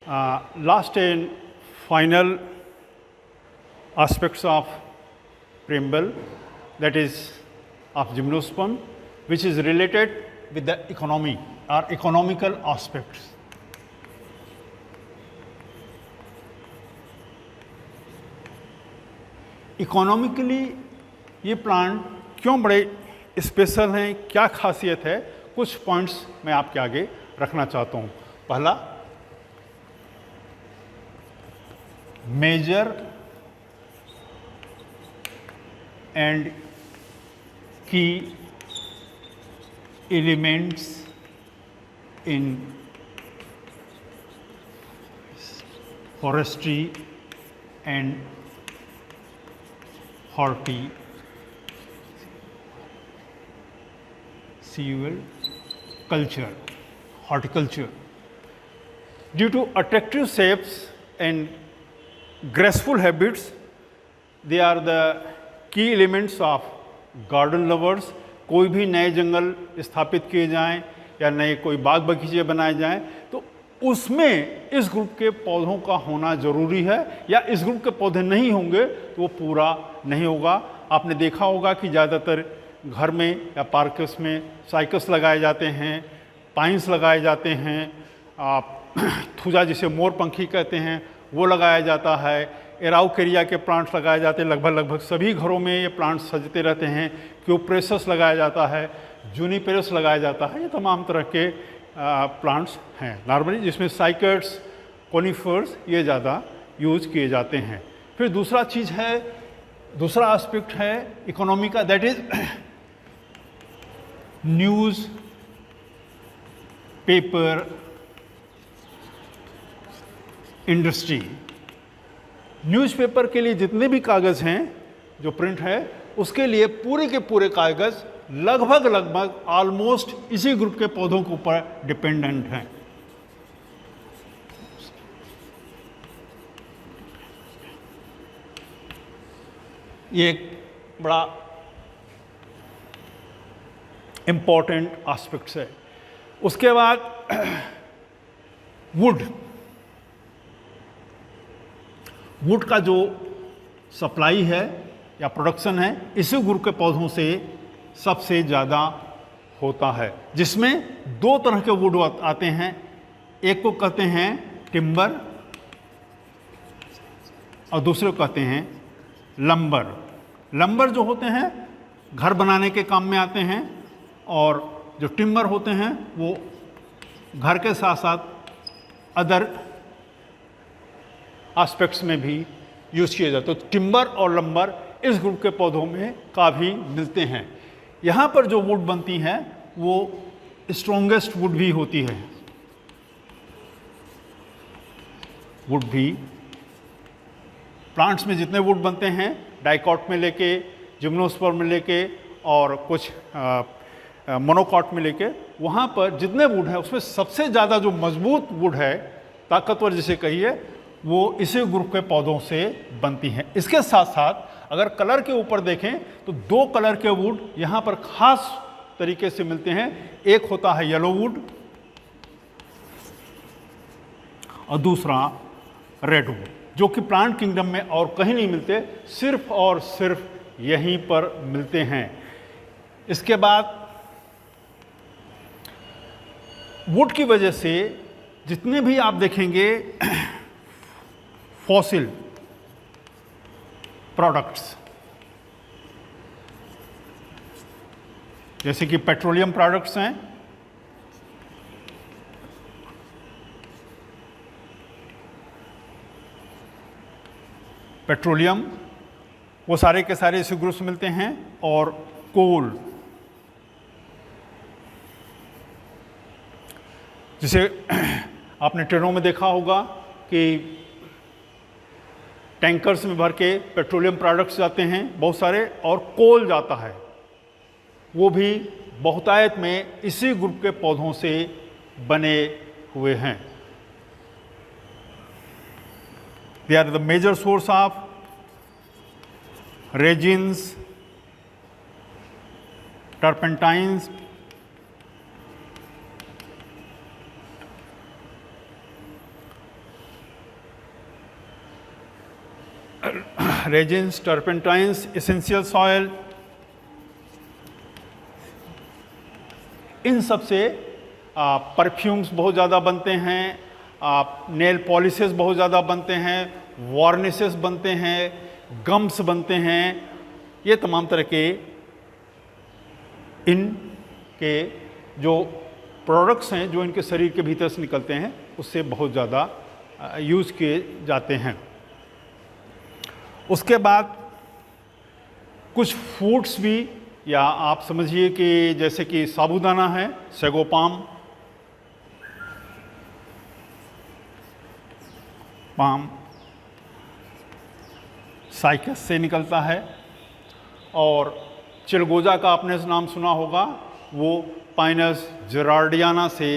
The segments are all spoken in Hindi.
Last and final aspects of preamble, that is of gymnosperm, which is related with the economy or economical aspects. Economically ये प्लांट क्यों बड़े स्पेशल हैं, क्या खासियत है, कुछ पॉइंट्स मैं आपके आगे रखना चाहता हूँ। पहला, मेजर एंड की elements in forestry and horticulture. Due to attractive shapes and graceful habits, they are the key elements of garden lovers. कोई भी नए जंगल स्थापित किए जाएं या नए कोई बाग बगीचे बनाए जाएं तो उसमें इस ग्रुप के पौधों का होना ज़रूरी है, या इस ग्रुप के पौधे नहीं होंगे तो वो पूरा नहीं होगा। आपने देखा होगा कि ज़्यादातर घर में या पार्कस में साइकस लगाए जाते हैं, पाइन्स लगाए जाते हैं, थुजा जिसे मोर पंखी कहते हैं वो लगाया जाता है, एराउकेरिया के प्लांट्स लगाए जाते हैं। लगभग सभी घरों में ये प्लांट्स सजते रहते हैं। क्यूप्रेसस लगाया जाता है, जूनिपेरस लगाया जाता है। ये तमाम तरह के प्लांट्स हैं नॉर्मली, जिसमें साइकट्स, कोनिफर्स ये ज़्यादा यूज़ किए जाते हैं। फिर दूसरा चीज़ है, दूसरा एस्पेक्ट है इकोनॉमी का, that is news paper industry. Newspaper के लिए जितने भी कागज़ हैं जो प्रिंट है, उसके लिए पूरे के पूरे कागज़ लगभग ऑलमोस्ट इसी ग्रुप के पौधों के ऊपर डिपेंडेंट हैं। ये एक बड़ा इम्पॉर्टेंट एस्पेक्ट्स है। उसके बाद वुड का जो सप्लाई है या प्रोडक्शन है, इसी ग्रुप के पौधों से सबसे ज़्यादा होता है, जिसमें दो तरह के वुड आते हैं। एक को कहते हैं टिम्बर और दूसरे को कहते हैं लंबर। लंबर जो होते हैं घर बनाने के काम में आते हैं, और जो टिम्बर होते हैं वो घर के साथ साथ अदर एस्पेक्ट्स में भी यूज़ किए जाते हैं। तो टिम्बर और लंबर इस ग्रुप के पौधों में काफ़ी मिलते हैं। यहाँ पर जो वुड बनती है वो स्ट्रॉन्गेस्ट वुड भी होती है। वुड भी प्लांट्स में जितने वुड बनते हैं, डाइकॉट में लेके, जिम्नोस्पर्म में लेके और कुछ मोनोकॉट में लेके, वहाँ पर जितने वुड है उसमें सबसे ज़्यादा जो मजबूत वुड है, ताकतवर जिसे कहिए, वो इसी ग्रुप के पौधों से बनती हैं। इसके साथ साथ अगर कलर के ऊपर देखें तो दो कलर के वुड यहाँ पर खास तरीके से मिलते हैं। एक होता है येलो वुड और दूसरा रेड वुड, जो कि प्लांट किंगडम में और कहीं नहीं मिलते, सिर्फ और सिर्फ यहीं पर मिलते हैं। इसके बाद वुड की वजह से जितने भी आप देखेंगे फॉसिल प्रोडक्ट्स, जैसे कि पेट्रोलियम प्रोडक्ट्स हैं, पेट्रोलियम वो सारे के सारे इसी ग्रुप से मिलते हैं, और कोल, जिसे आपने ट्रेनों में देखा होगा कि टैंकर्स में भर के पेट्रोलियम प्रोडक्ट्स जाते हैं बहुत सारे, और कोल जाता है, वो भी बहुतायत में इसी ग्रुप के पौधों से बने हुए हैं। They are the major source of resins, turpentines, resins, turpentines, essential सॉयल, इन सब से परफ्यूम्स बहुत ज़्यादा बनते हैं, नेल पॉलिशेस बहुत ज़्यादा बनते हैं, वार्निशेस बनते हैं, गम्स बनते हैं। ये तमाम तरह के इनके जो प्रोडक्ट्स हैं जो इनके शरीर के भीतर से निकलते हैं उससे बहुत ज़्यादा यूज़ किए जाते हैं। उसके बाद कुछ फूड्स भी, या आप समझिए कि जैसे कि साबूदाना है, सेगोपाम, पाम साइकस से निकलता है, और चिलगोजा का आपने नाम सुना होगा, वो पाइनस जेरार्डियाना से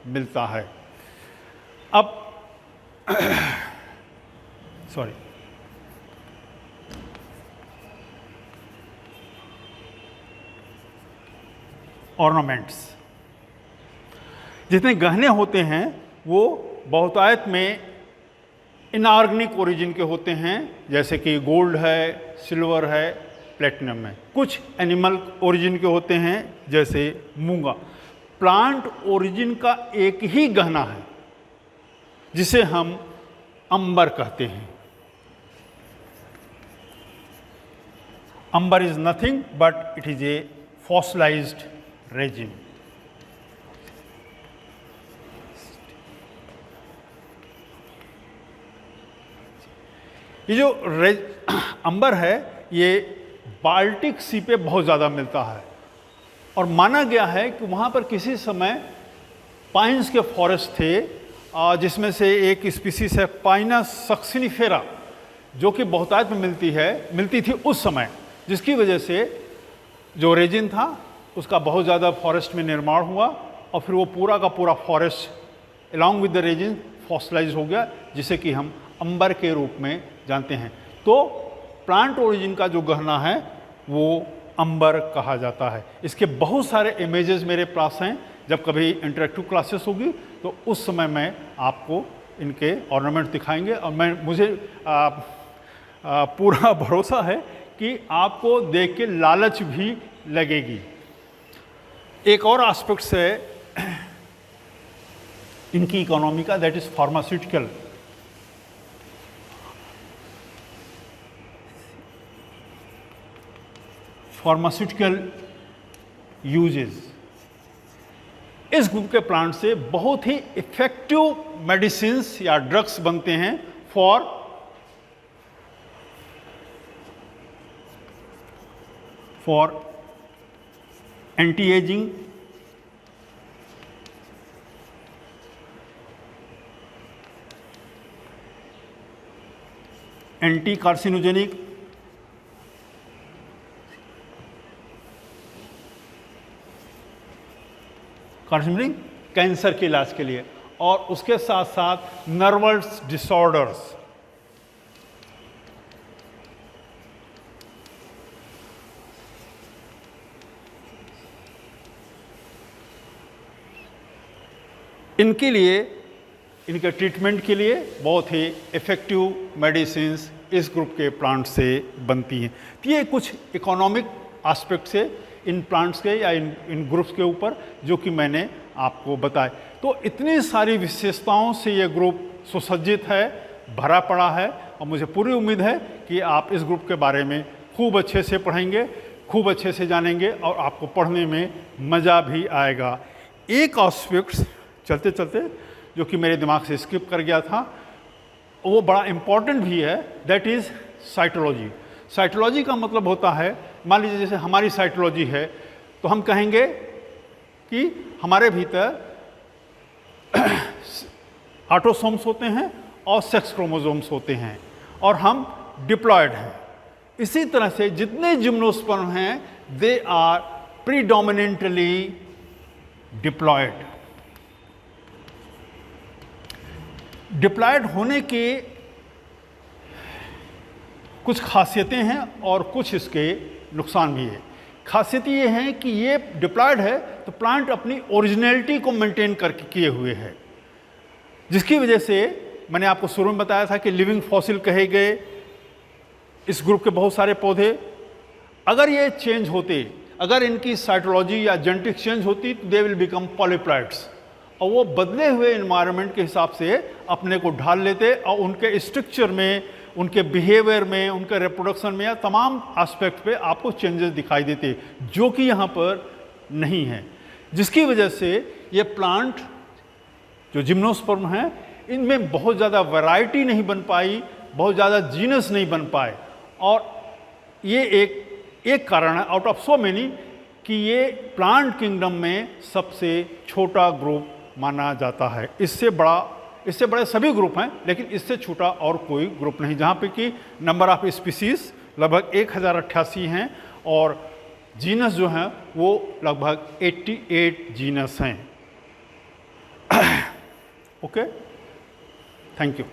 मिलता है। अब सॉरी, ऑर्नामेंट्स, जितने गहने होते हैं वो बहुतायत में इनऑर्गेनिक ओरिजिन के होते हैं, जैसे कि गोल्ड है, सिल्वर है, प्लेटिनम है। कुछ एनिमल ओरिजिन के होते हैं जैसे मूंगा। प्लांट ओरिजिन का एक ही गहना है जिसे हम अंबर कहते हैं। Amber is nothing but it is a fossilised resin. ये जो अंबर है ये बाल्टिक सी पे बहुत ज़्यादा मिलता है, और माना गया है कि वहाँ पर किसी समय पाइन्स के फॉरेस्ट थे, जिसमें से एक स्पीसीज है पाइनस सक्सिनिफेरा, जो कि बहुतायत में मिलती थी उस समय, जिसकी वजह से जो रेजिन था उसका बहुत ज़्यादा फॉरेस्ट में निर्माण हुआ, और फिर वो पूरा का पूरा forest along with the resin fossilise हो गया, जिसे कि हम अंबर के रूप में जानते हैं। तो प्लांट ओरिजिन का जो गहना है वो अंबर कहा जाता है। इसके बहुत सारे इमेजेस मेरे पास हैं, जब कभी इंटरेक्टिव क्लासेस होगी तो उस समय मैं आपको इनके ऑर्नामेंट दिखाएंगे, और मुझे पूरा भरोसा है कि आपको देख के लालच भी लगेगी। एक और एस्पेक्ट है इनकी इकोनॉमी का, that is pharmaceutical. Pharmaceutical uses, इस ग्रुप के प्लांट से बहुत ही इफेक्टिव मेडिसिन्स या ड्रग्स बनते हैं for anti ageing, anti carcinogenic, carcinogenic cancer के इलाज के लिए, और उसके साथ साथ नर्वस डिसऑर्डर्स। इनके लिए, इनके ट्रीटमेंट के लिए बहुत ही इफ़ेक्टिव मेडिसिन्स इस ग्रुप के प्लांट से बनती हैं। तो ये कुछ इकोनॉमिक एस्पेक्ट्स है इन प्लांट्स के या इन ग्रुप्स के ऊपर जो कि मैंने आपको बताए। तो इतनी सारी विशेषताओं से ये ग्रुप सुसज्जित है, भरा पड़ा है, और मुझे पूरी उम्मीद है कि आप इस ग्रुप के बारे में खूब अच्छे से पढ़ेंगे, खूब अच्छे से जानेंगे, और आपको पढ़ने में मज़ा भी आएगा। एक एस्पेक्ट चलते चलते जो कि मेरे दिमाग से स्किप कर गया था, वो बड़ा इम्पॉर्टेंट भी है, दैट इज़ साइटोलॉजी। साइटोलॉजी का मतलब होता है, मान लीजिए जैसे हमारी साइटोलॉजी है तो हम कहेंगे कि हमारे भीतर ऑटोसोम्स होते हैं और सेक्स क्रोमोसोम्स होते हैं, और हम डिप्लॉयड हैं। इसी तरह से जितने जिम्नोस्पर्म हैं they are predominantly diploid. Diploid होने के कुछ खासियतें हैं और कुछ इसके नुकसान भी है। खासियत ये है कि ये डिप्लॉयड है तो प्लांट अपनी ओरिजिनलिटी को मेंटेन करके किए हुए है, जिसकी वजह से मैंने आपको शुरू में बताया था कि लिविंग फॉसिल कहे गए, इस ग्रुप के बहुत सारे पौधे, अगर ये चेंज होते, अगर इनकी साइटोलॉजी या जेनेटिक चेंज होती तो दे विल बिकम पॉलीप्लॉइड्स, और वो बदले हुए इन्वायरमेंट के हिसाब से अपने को ढाल लेते और उनके स्ट्रक्चर में, उनके बिहेवियर में, उनके रिप्रोडक्शन में या तमाम एस्पेक्ट पे आपको चेंजेस दिखाई देते, जो कि यहाँ पर नहीं है, जिसकी वजह से ये प्लांट जो जिम्नोस्पर्म हैं इनमें बहुत ज़्यादा वैरायटी नहीं बन पाई, बहुत ज़्यादा जीनस नहीं बन पाए, और ये एक कारण है आउट ऑफ सो मेनी कि ये प्लांट किंगडम में सबसे छोटा ग्रुप माना जाता है। इससे बड़े सभी ग्रुप हैं, लेकिन इससे छोटा और कोई ग्रुप नहीं, जहाँ पे कि नंबर ऑफ स्पीसीज लगभग 1088 हैं और जीनस जो हैं वो लगभग 88 जीनस हैं। Okay, thank you.